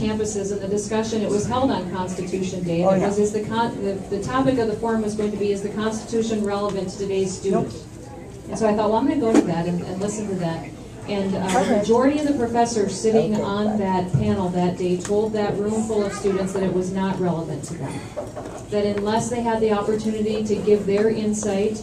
campuses, and the discussion, it was held on Constitution Day, and it was, the topic of the forum was going to be, is the Constitution relevant to today's student? And so I thought, well, I'm going to go to that and listen to that. And the majority of the professors sitting on that panel that day told that room full of students that it was not relevant to them. That unless they had the opportunity to give their insight,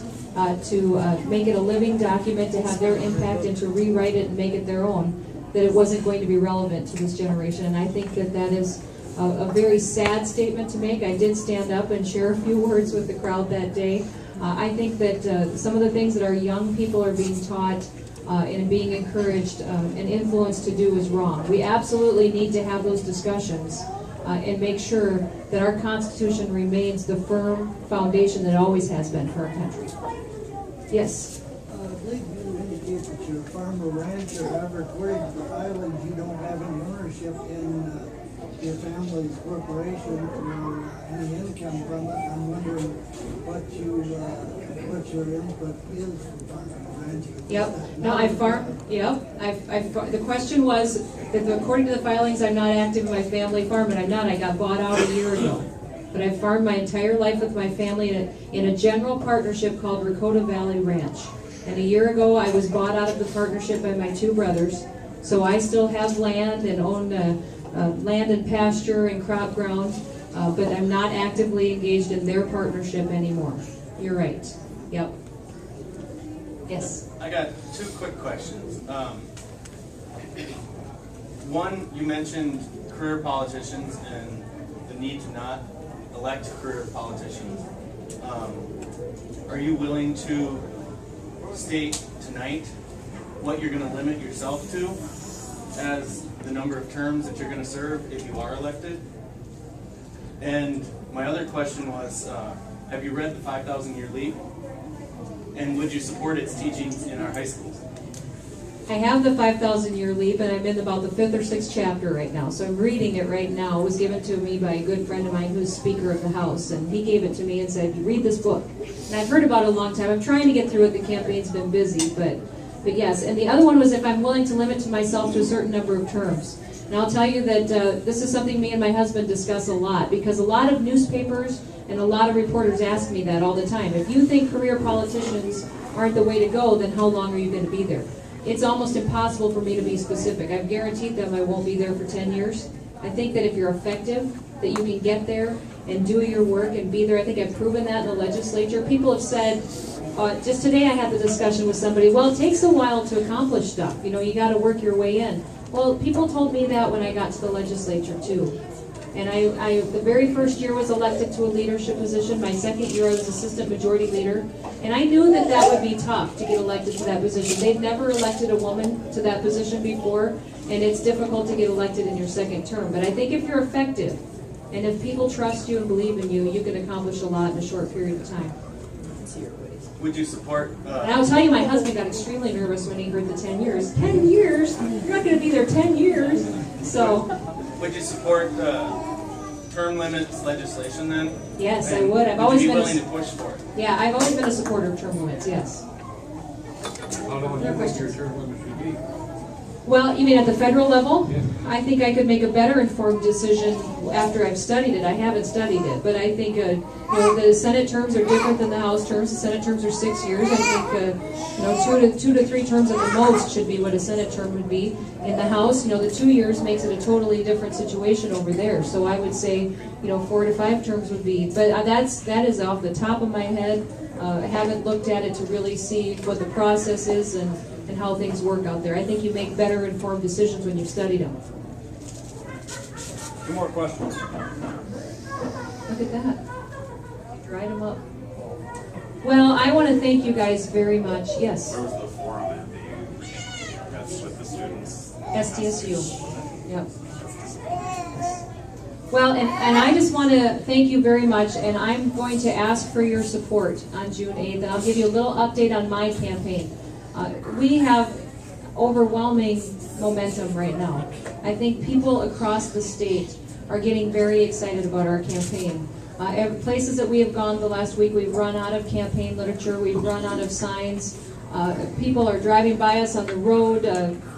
to make it a living document, to have their impact, and to rewrite it and make it their own, that it wasn't going to be relevant to this generation. And I think that that is a very sad statement to make. I did stand up and share a few words with the crowd that day. I think that some of the things that our young people are being taught and being encouraged and influenced to do is wrong. We absolutely need to have those discussions and make sure that our Constitution remains the firm foundation that it always has been for our country. Yes? I believe you indicate that you're a farmer rancher. However, according to the filings, you don't have any ownership in your family's corporation or any income from it. I'm wondering what your input is for farming ranching. Yep. No, I farm. Yep. The question was that according to the filings, I'm not active in my family farm, and I'm not. I got bought out a year ago. But I've farmed my entire life with my family in a general partnership called Rakota Valley Ranch. And a year ago, I was bought out of the partnership by my two brothers. So I still have land and own land and pasture and crop ground, but I'm not actively engaged in their partnership anymore. You're right. Yep. Yes? I got two quick questions. One, you mentioned career politicians and the need to not elect career politicians. Are you willing to state tonight what you're going to limit yourself to as the number of terms that you're going to serve if you are elected? And my other question was, have you read the 5,000-Year Leap? And would you support its teachings in our high schools? I have the 5,000-Year Leap, and I'm in about the 5th or 6th chapter right now. So I'm reading it right now. It was given to me by a good friend of mine who's Speaker of the House, and he gave it to me and said, read this book. And I've heard about it a long time. I'm trying to get through it. The campaign's been busy, but yes. And the other one was if I'm willing to limit to myself to a certain number of terms. And I'll tell you that this is something me and my husband discuss a lot, because a lot of newspapers and a lot of reporters ask me that all the time. If you think career politicians aren't the way to go, then how long are you going to be there? It's almost impossible for me to be specific. I've guaranteed them I won't be there for 10 years. I think that if you're effective, that you can get there and do your work and be there. I think I've proven that in the legislature. People have said, just today I had the discussion with somebody, well, it takes a while to accomplish stuff. You know, you got to work your way in. Well, people told me that when I got to the legislature too. And I the very first year was elected to a leadership position. My second year I was assistant majority leader. And I knew that that would be tough to get elected to that position. They'd never elected a woman to that position before, and it's difficult to get elected in your second term. But I think if you're effective, and if people trust you and believe in you, you can accomplish a lot in a short period of time. Would you support... And I'll tell you, my husband got extremely nervous when he heard the 10 years. 10 years? You're not going to be there 10 years. So... Would you support term limits legislation then? Yes, and I would. I've always been willing to push for it? Yeah, I've always been a supporter of term limits, yes. How long do you think your term limit should be? Well, you mean at the federal level? Yeah. I think I could make a better informed decision after I've studied it. I haven't studied it, but I think you know, the Senate terms are different than the House terms. The Senate terms are 6 years. I think you know, two to three terms at the most should be what a Senate term would be. In the House, you know, the 2 years makes it a totally different situation over there. So I would say, you know, 4 to 5 terms would be. But that is off the top of my head. I haven't looked at it to really see what the process is and how things work out there. I think you make better informed decisions when you've studied them. 2 more questions. Look at that. Dried them up. Well, I want to thank you guys very much. Yes? Where was the forum at? That's with the students? SDSU. Yep. Well, and I just want to thank you very much, and I'm going to ask for your support on June 8th, and I'll give you a little update on my campaign. We have overwhelming momentum right now. I think people across the state are getting very excited about our campaign. Places that we have gone the last week, we've run out of campaign literature, we've run out of signs. People are driving by us on the road,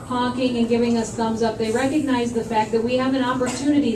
honking and giving us thumbs up. They recognize the fact that we have an opportunity